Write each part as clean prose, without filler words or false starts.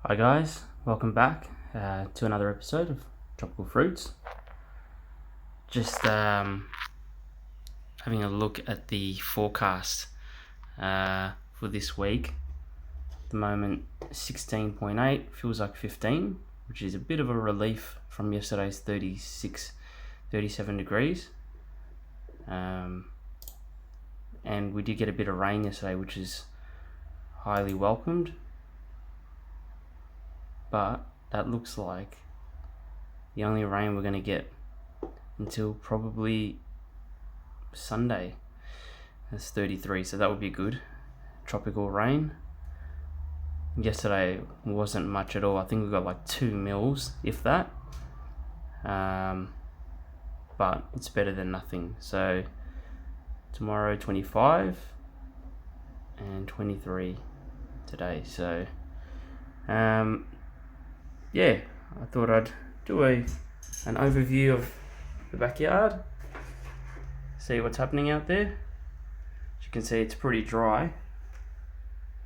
Hi guys, welcome back to another episode of Tropical Fruits. Just having a look at the forecast for this week. At the moment 16.8, feels like 15, which is a bit of a relief from yesterday's 37 degrees. And we did get a bit of rain yesterday, which is highly welcomed. But that looks like the only rain we're going to get until probably Sunday. That's 33, so that would be good. Tropical rain. Yesterday wasn't much at all. I think we got like 2 mils, if that. But it's better than nothing. So tomorrow 25 and 23 today. So yeah, I thought I'd do an overview of the backyard, see what's happening out there. As you can see, it's pretty dry,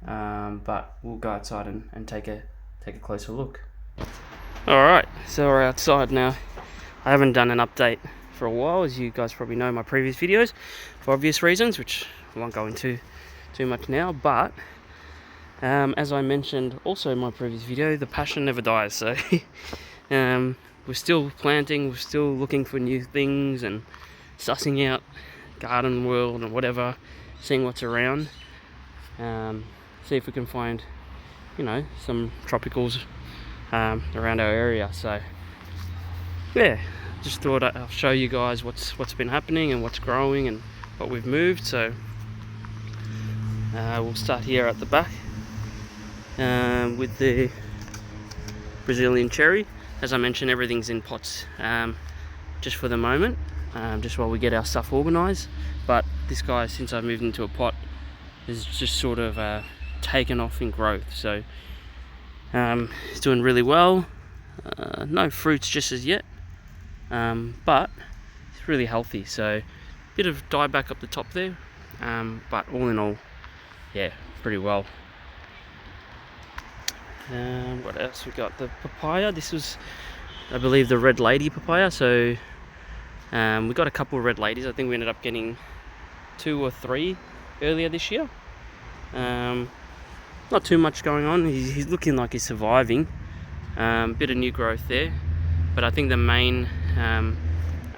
but we'll go outside and take a closer look. Alright, so we're outside now. I haven't done an update for a while, as you guys probably know my previous videos, for obvious reasons, which I won't go into too much now, but as I mentioned also in my previous video, the passion never dies. So we're still planting, we're still looking for new things and sussing out garden world and whatever, seeing what's around, see if we can find, some tropicals around our area. So yeah, just thought I'll show you guys what's been happening and what's growing and what we've moved. So we'll start here at the back with the Brazilian cherry. As I mentioned, everything's in pots just for the moment, just while we get our stuff organised. But this guy, since I've moved into a pot, has just sort of taken off in growth. So it's doing really well. No fruits just as yet, but it's really healthy. So bit of dieback up the top there, but all in all, yeah, pretty well. What else we got? The papaya. This was, I believe, the red lady papaya. So we got a couple of red ladies. I think we ended up getting 2 or 3 earlier this year. Not too much going on. He's looking like he's surviving. Bit of new growth there, but I think the main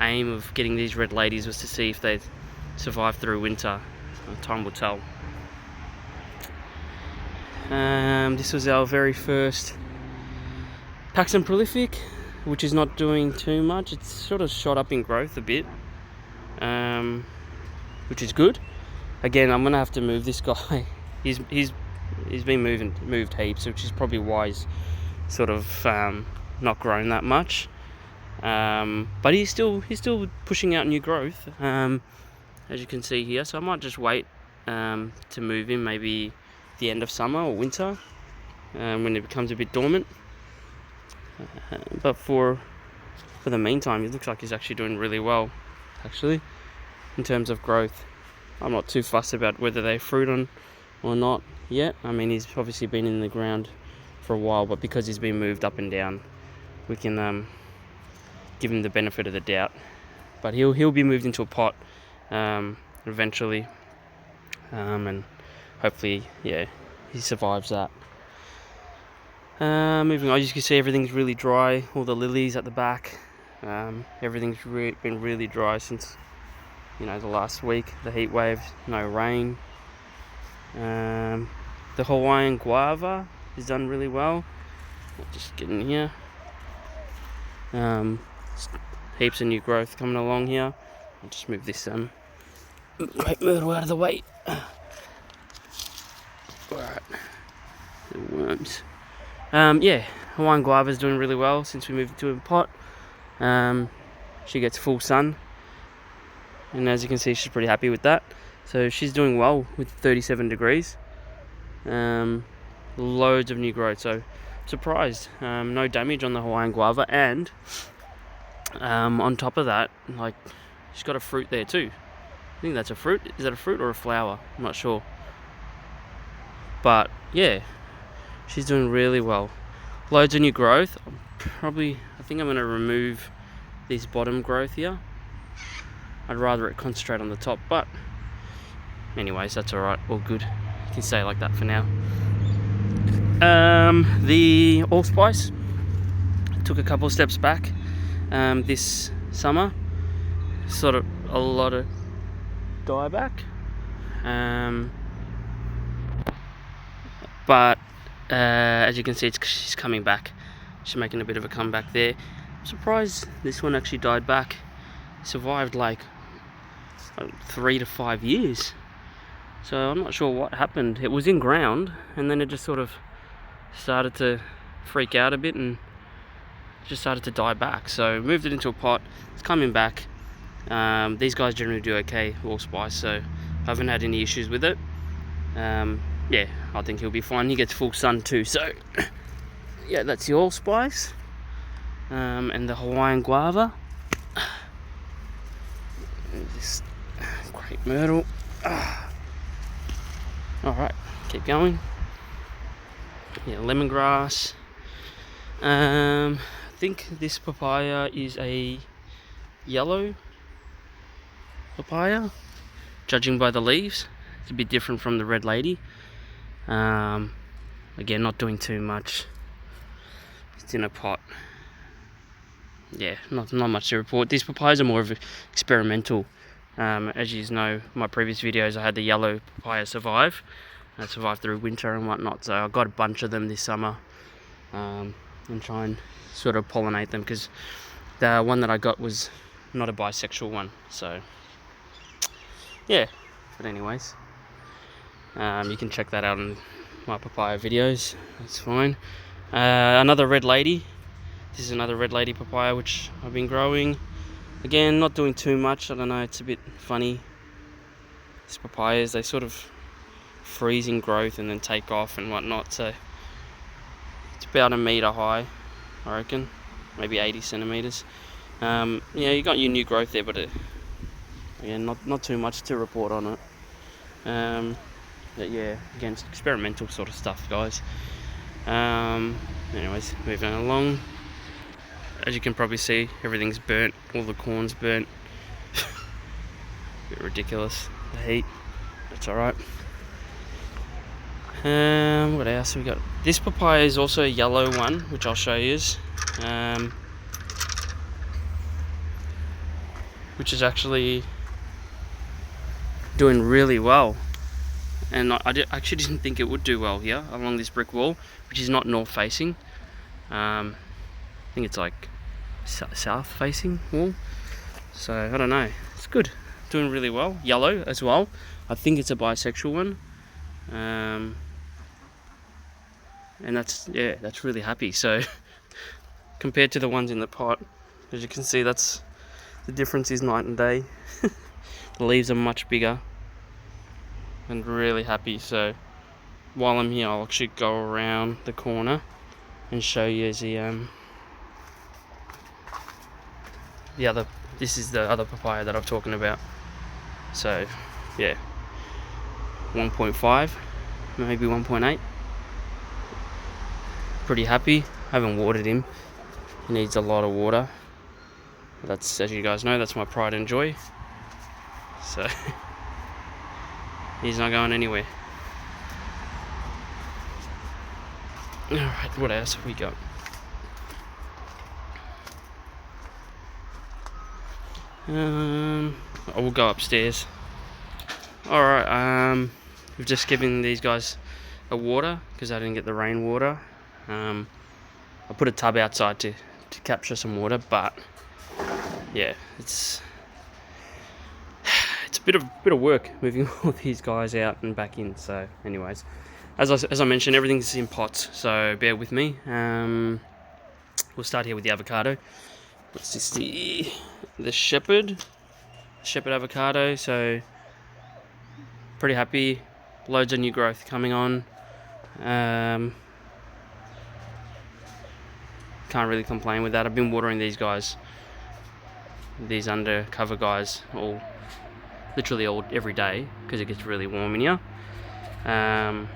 aim of getting these red ladies was to see if they survive through winter. Time will tell. This was our very first Paxton Prolific, which is not doing too much. It's sort of shot up in growth a bit, which is good. Again, I'm gonna have to move this guy. He's been moved heaps, which is probably why he's sort of not grown that much. But he's still pushing out new growth, as you can see here. So I might just wait to move him maybe the end of summer or winter, when it becomes a bit dormant. But for the meantime, it looks like he's actually doing really well, actually, in terms of growth. I'm not too fussed about whether they fruit on or not yet. I mean, he's obviously been in the ground for a while, but because he's been moved up and down, we can give him the benefit of the doubt. But he'll be moved into a pot eventually, and hopefully, yeah, he survives that. Moving on, as you can see, everything's really dry. All the lilies at the back, everything's been really dry since, the last week. The heat wave, no rain. The Hawaiian guava has done really well. I'll just get in here. Heaps of new growth coming along here. I'll just move this great myrtle out of the way. Alright, the worms. Yeah, Hawaiian guava is doing really well since we moved to a pot. She gets full sun, and as you can see, she's pretty happy with that. So she's doing well with 37 degrees. Loads of new growth, so surprised. No damage on the Hawaiian guava, and on top of that, like, she's got a fruit there too. I think that's a fruit. Is that a fruit or a flower? I'm not sure. But yeah, she's doing really well. loads of new growth. I think I'm going to remove this bottom growth here. I'd rather it concentrate on the top, but anyways, that's alright, all good. You can stay like that for now. The allspice took a couple of steps back this summer. Sort of a lot of dieback. But as you can see, she's coming back. She's making a bit of a comeback there. I'm surprised this one actually died back. Survived like 3 to 5 years. So I'm not sure what happened. It was in ground and then it just sort of started to freak out a bit and just started to die back. So moved it into a pot. It's coming back. These guys generally do okay, allspice, so I haven't had any issues with it. Yeah, I think he'll be fine. He gets full sun too, so yeah, that's the allspice. And the Hawaiian guava. This crepe myrtle. Alright, keep going. Yeah, lemongrass. I think this papaya is a yellow papaya, judging by the leaves. It's a bit different from the red lady. Again, not doing too much. It's in a pot. Yeah, not much to report. These papayas are more of experimental. As you know, my previous videos, I had the yellow papaya survive. I survived through winter and whatnot, so I got a bunch of them this summer, and try and sort of pollinate them, because the one that I got was not a bisexual one. So yeah, but anyways, you can check that out in my papaya videos. That's fine. Another red lady. This is another red lady papaya which I've been growing. Again, not doing too much. I don't know, it's a bit funny. These papayas, they sort of freeze in growth and then take off and whatnot. So it's about 1 meter high, I reckon, maybe 80 centimeters. Yeah, you got your new growth there, but again, not too much to report on it. But yeah, again, it's experimental sort of stuff, guys. Anyways, moving along. As you can probably see, everything's burnt. All the corn's burnt. Bit ridiculous, the heat. That's alright. What else have we got? This papaya is also a yellow one, which I'll show you. Which is actually doing really well. And I actually didn't think it would do well here along this brick wall, which is not north facing. I think it's like south facing wall. So I don't know, it's good, doing really well. Yellow as well. I think it's a bisexual one. And that's really happy. So compared to the ones in the pot, as you can see, that's the difference is night and day. The leaves are much bigger and really happy. So while I'm here, I'll actually go around the corner and show you the other. This is the other papaya that I'm talking about. So yeah, 1.5, maybe 1.8. Pretty happy. Haven't watered him. He needs a lot of water. That's, as you guys know, that's my pride and joy. So he's not going anywhere. Alright, what else have we got? I will go upstairs. Alright, we've just given these guys a water because I didn't get the rainwater. I put a tub outside to capture some water, but yeah, it's a bit of work moving all these guys out and back in. So anyways, as I mentioned, everything's in pots, so bear with me. We'll start here with the avocado. What's this? The shepherd avocado. So pretty happy. Loads of new growth coming on. Can't really complain with that. I've been watering these guys, these undercover guys, literally every day, because it gets really warm in here. And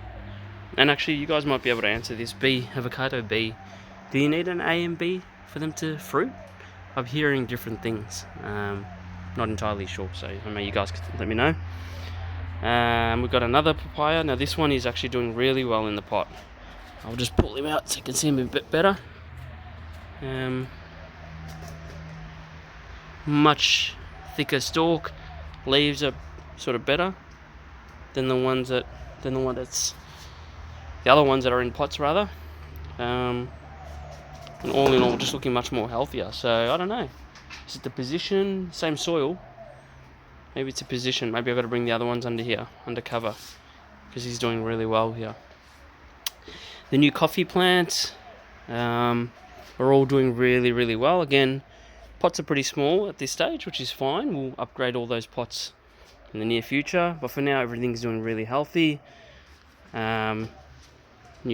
actually, you guys might be able to answer this. Avocado B, Do you need an A and B for them to fruit? I'm hearing different things. Not entirely sure, so I mean, you guys can let me know. We've got another papaya. Now this one is actually doing really well in the pot. I'll just pull him out so you can see him a bit better. Much thicker stalk. Leaves are sort of better than the ones that the other ones that are in pots rather. And all in all, just looking much more healthier. So I don't know. Is it the position? Same soil. Maybe it's a position. Maybe I've got to bring the other ones under here, under cover, because he's doing really well here. The new coffee plants are all doing really, really well. Again, pots are pretty small at this stage, which is fine. We'll upgrade all those pots in the near future. But for now, everything's doing really healthy. New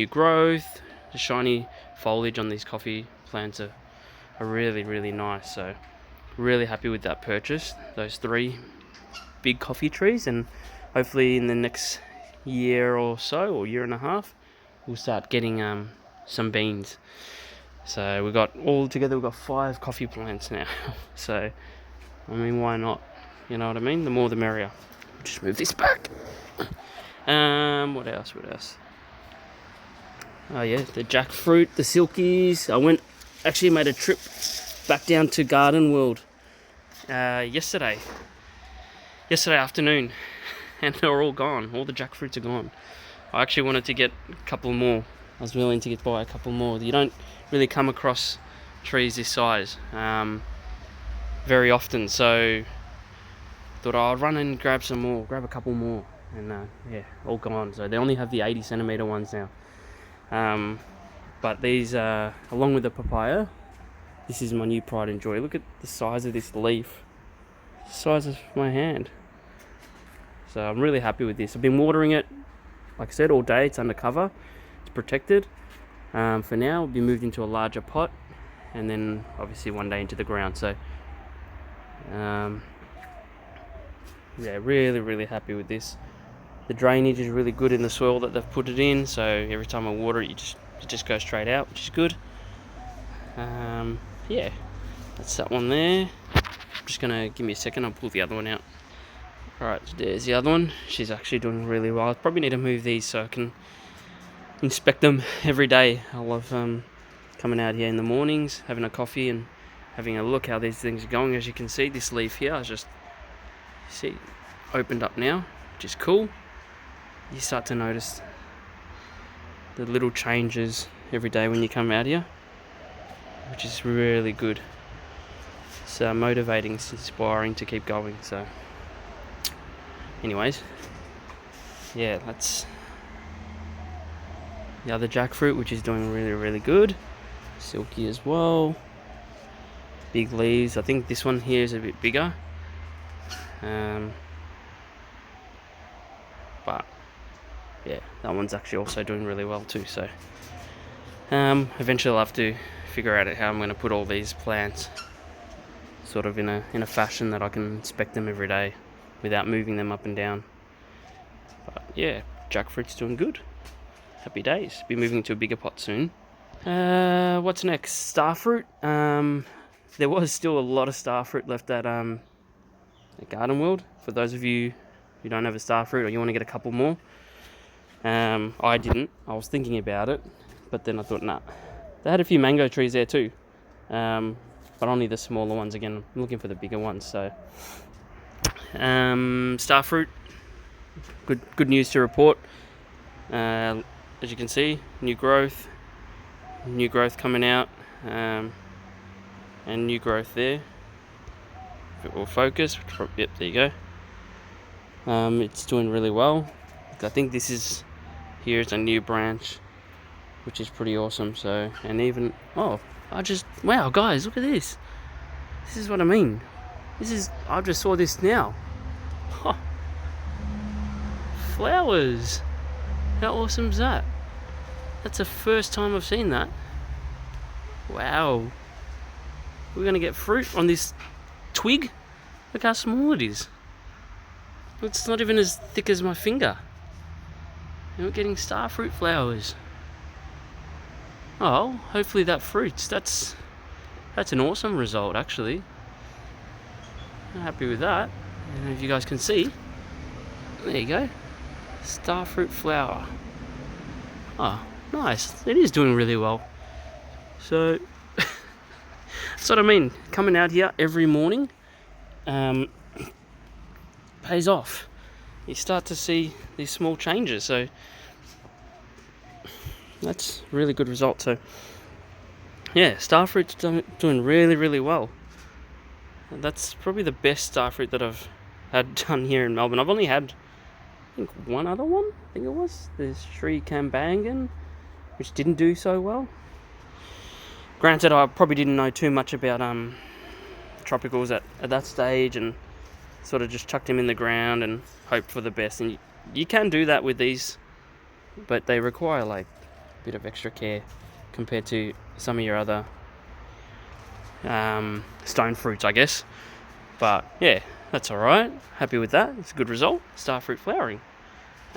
growth. The shiny foliage on these coffee plants are really, really nice. So really happy with that purchase. Those 3 big coffee trees, and hopefully in the next year or so, or year and a half, we'll start getting some beans. So we've got 5 coffee plants now. So I mean, why not? You know what I mean? The more the merrier. Just move this back. What else? Oh yeah, the jackfruit, the silkies. I made a trip back down to Garden World yesterday afternoon, and they're all gone. All the jackfruits are gone. I actually wanted to get a couple more. I was willing to buy a couple more. You don't really come across trees this size very often, so thought I'd run and grab a couple more, and yeah, all gone. So they only have the 80 centimeter ones now. But these, along with the papaya, this is my new pride and joy. Look at the size of this leaf, the size of my hand. So I'm really happy with this. I've been watering it, like I said, all day. It's under cover, it's protected. For now, it'll be moved into a larger pot, and then obviously one day into the ground. So yeah, really happy with this. The drainage is really good in the soil that they've put it in, so every time I water it, it just goes straight out, which is good. Yeah, that's that one there. I'm just gonna give me a second, I'll pull the other one out. Alright, so there's the other one. She's actually doing really well. I probably need to move these so I can inspect them every day. I love coming out here in the mornings, having a coffee and having a look how these things are going. As you can see, this leaf here is just opened up now, which is cool. You start to notice the little changes every day when you come out here, which is really good. It's motivating, it's inspiring to keep going. So anyways, yeah, that's the other jackfruit, which is doing really good. Silky as well, big leaves. I think this one here is a bit bigger, but yeah, that one's actually also doing really well too. So eventually I'll have to figure out how I'm going to put all these plants sort of in a fashion that I can inspect them every day without moving them up and down. But yeah, jackfruit's doing good. Happy days. Be moving to a bigger pot soon. What's next? Starfruit. There was still a lot of starfruit left at Garden World. For those of you who don't have a starfruit or you want to get a couple more, I didn't. I was thinking about it, but then I thought, nah. They had a few mango trees there too, but only the smaller ones. Again, I'm looking for the bigger ones. So, starfruit. Good news to report. As you can see, new growth coming out, and new growth there. If it will focus, yep, there you go. It's doing really well. I think here's a new branch, which is pretty awesome. So, and even, wow guys, look at this. This is what I mean. I just saw this now. Huh. Flowers. How awesome is that? That's the first time I've seen that. Wow. We're going to get fruit on this twig. Look how small it is. It's not even as thick as my finger. And we're getting starfruit flowers. Oh, hopefully that fruits. That's an awesome result, actually. I'm happy with that. And if you guys can see, there you go, starfruit flower. Oh, nice. It is doing really well. So that's what I mean. Coming out here every morning pays off. You start to see these small changes. So that's a really good result. So yeah, starfruit's doing really, really well. And that's probably the best starfruit that I've had done here in Melbourne. I've only had, I think, one other one. I think it was the Sri Kambangan, which didn't do so well. Granted, I probably didn't know too much about tropicals at that stage, and sort of just chucked him in the ground and hoped for the best. And you can do that with these, but they require like a bit of extra care compared to some of your other stone fruits, I guess. But yeah, that's alright. Happy with that. It's a good result. Starfruit flowering.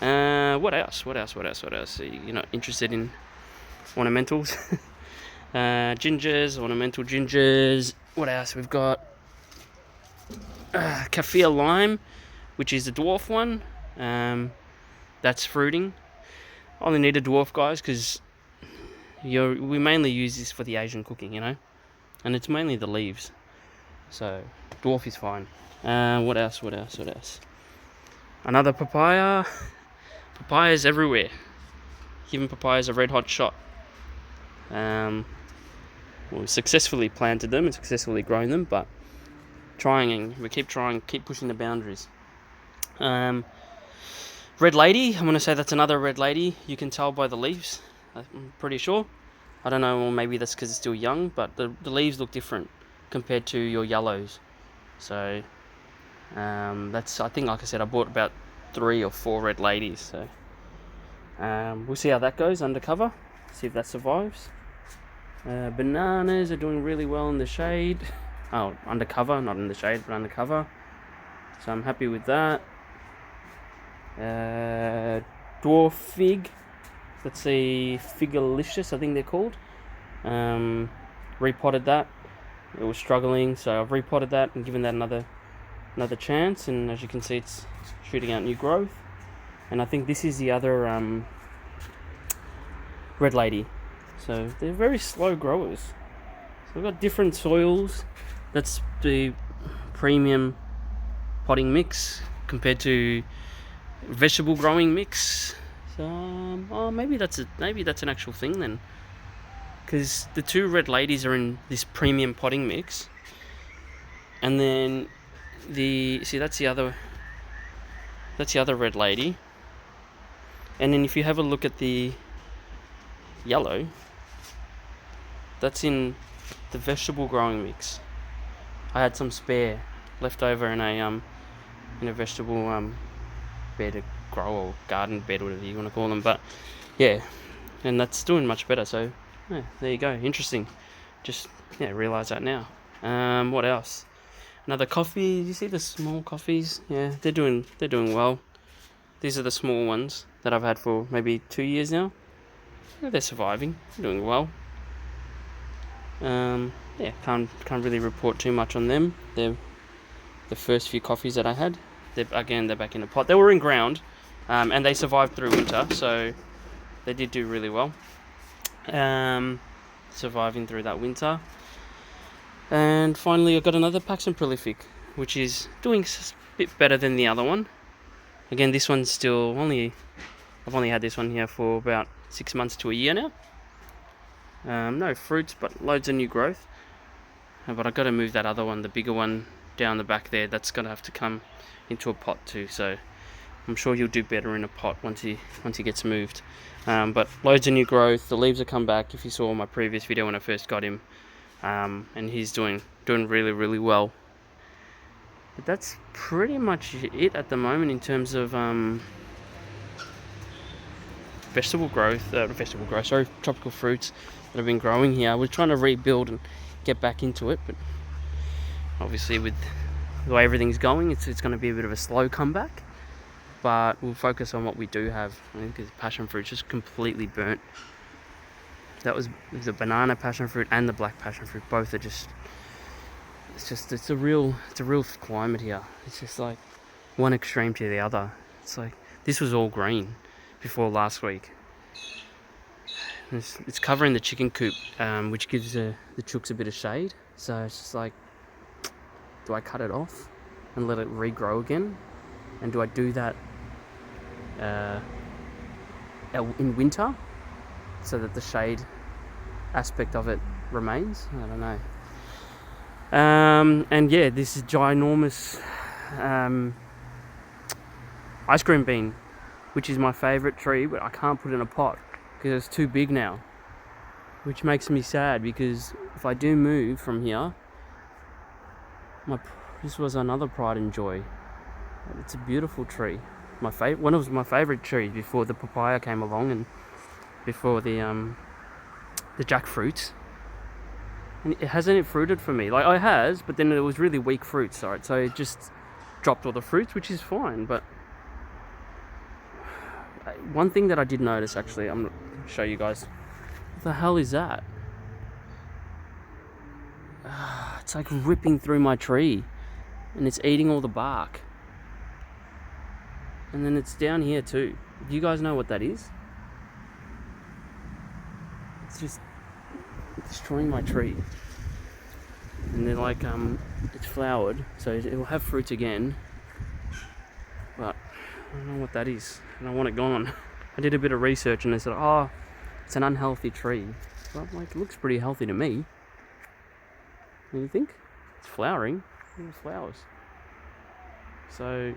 What else? You're not interested in ornamentals? Gingers, ornamental gingers. What else? We've got kaffir lime, which is a dwarf one. That's fruiting. I only need a dwarf, guys, because we mainly use this for the Asian cooking, and it's mainly the leaves. So dwarf is fine. What else? Another papaya. Papayas everywhere. Giving papayas a red hot shot. We successfully planted them and successfully grown them, but we keep pushing the boundaries. Red lady, I'm going to say that's another red lady. You can tell by the leaves, I'm pretty sure. I don't know, or maybe that's because it's still young, but the leaves look different compared to your yellows. So that's, I think, like I said, I bought about 3 or 4 red ladies. So we'll see how that goes undercover, see if that survives. Bananas are doing really well in the shade. Oh, undercover, not in the shade, but undercover. So I'm happy with that. Dwarf fig. Let's see, Figalicious, I think they're called. Repotted that. It was struggling, so I've repotted that and given that another chance. And as you can see, it's shooting out new growth. And I think this is the other red lady. So they're very slow growers. So we've got different soils. That's the premium potting mix compared to vegetable growing mix. So maybe that's an actual thing then, because the 2 red ladies are in this premium potting mix, and then that's the other red lady. And then if you have a look at the yellow, that's in the vegetable growing mix. I had some spare left over in a vegetable bed, grow or garden bed, whatever you want to call them. But yeah, and that's doing much better. So yeah, there you go. Interesting. Just realise that now. What else? Another coffee. You see the small coffees? Yeah, they're doing well. These are the small ones that I've had for maybe 2 years now. Yeah, they're surviving. They're doing well. Can't really report too much on them. They're the first few coffees that I had. They're back in the pot. They were in ground, and they survived through winter, so they did do really well. Surviving through that winter. And finally, I got another Paxton Prolific, which is doing a bit better than the other one. Again, this one's still I've only had this one here for about 6 months to a year now. No fruits, but loads of new growth. But I've got to move that other one, the bigger one, down the back there. That's going to have to come into a pot too. So I'm sure he'll do better in a pot once he gets moved. But loads of new growth. The leaves have come back. If you saw my previous video when I first got him, and he's doing really, really well. But that's pretty much it at the moment in terms of tropical fruits that have been growing here. We're trying to rebuild and get back into it, but obviously with the way everything's going, it's going to be a bit of a slow comeback. But we'll focus on what we do have. I think the passion fruit's just completely burnt. That was the banana passion fruit and the black passion fruit. Both are just, it's a real climate here. It's just like one extreme to the other. It's like this was all green before last week. It's covering the chicken coop, which gives the chooks a bit of shade. So it's just like, do I cut it off and let it regrow again? And do I do that in winter so that the shade aspect of it remains? I don't know. And yeah, this is ginormous ice cream bean, which is my favourite tree, but I can't put it in a pot because it's too big now, which makes me sad, because if I do move from here, this was another pride and joy. It's a beautiful tree. One of my favourite trees before the papaya came along and before the jackfruit. And it hasn't fruited for me. Like, it has, but then it was really weak fruits, right? So it just dropped all the fruits, which is fine. But one thing that I did notice, actually, I'm gonna show you guys. What the hell is that? It's like ripping through my tree, and it's eating all the bark. And then it's down here too. Do you guys know what that is? It's just destroying my tree. And they're like, it's flowered, so it will have fruits again. But I don't know what that is, and I want it gone. I did a bit of research and they said, oh, it's an unhealthy tree. Well, I'm like, it looks pretty healthy to me. What do you think? It's flowering. Look at the flowers. So,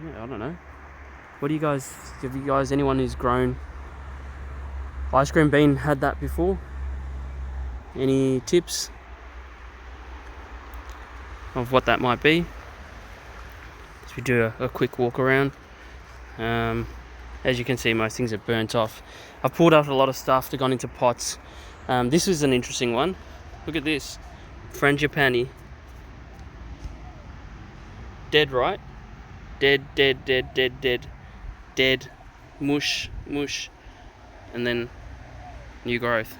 yeah, I don't know. What do you guys, anyone who's grown ice cream bean had that before? Any tips of what that might be? As we do a quick walk around. As you can see, most things are burnt off. I've pulled out a lot of stuff that gone into pots. This is an interesting one. Look at this. Frangipani. Dead, right? Dead. Dead. Mush. And then new growth.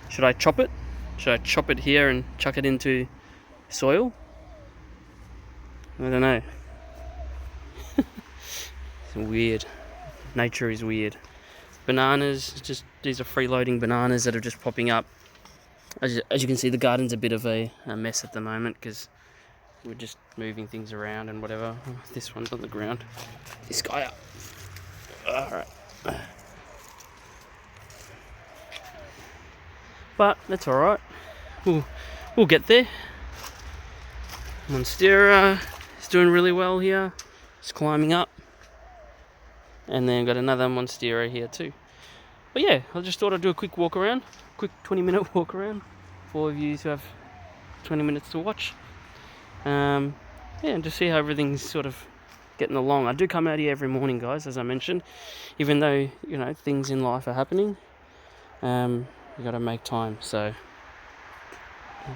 Should I chop it? Should I chop it here and chuck it into soil? I don't know. It's weird. Nature is weird. Bananas, just these are freeloading bananas that are just popping up. As you can see, the garden's a bit of a mess at the moment because we're just moving things around and whatever. Oh, this one's on the ground. This guy up. Alright. But that's alright. We'll get there. Monstera is doing really well here. It's climbing up. And then got another Monstera here too. But yeah, I just thought I'd do a quick walk around. Quick 20-minute walk around. For all of you who have 20 minutes to watch. Yeah, and just see how everything's sort of getting along. I do come out here every morning, guys, as I mentioned. Even though, you know, things in life are happening. You gotta make time, so.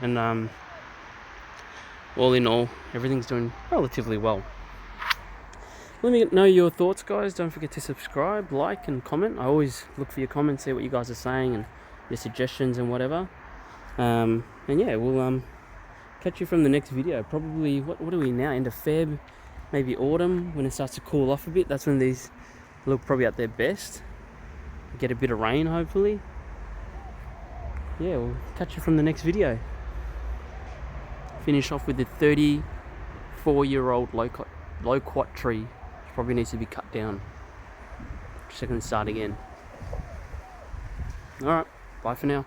And all in all, everything's doing relatively well. Let me know your thoughts, guys. Don't forget to subscribe, like, and comment. I always look for your comments, see what you guys are saying, and your suggestions and whatever. And yeah, we'll catch you from the next video. Probably, what are we now? End of Feb, maybe autumn, when it starts to cool off a bit. That's when these look probably at their best. Get a bit of rain, hopefully. Yeah, we'll catch you from the next video. Finish off with the 34-year-old loquat tree. Probably needs to be cut down. Just so I can start again. Alright, bye for now.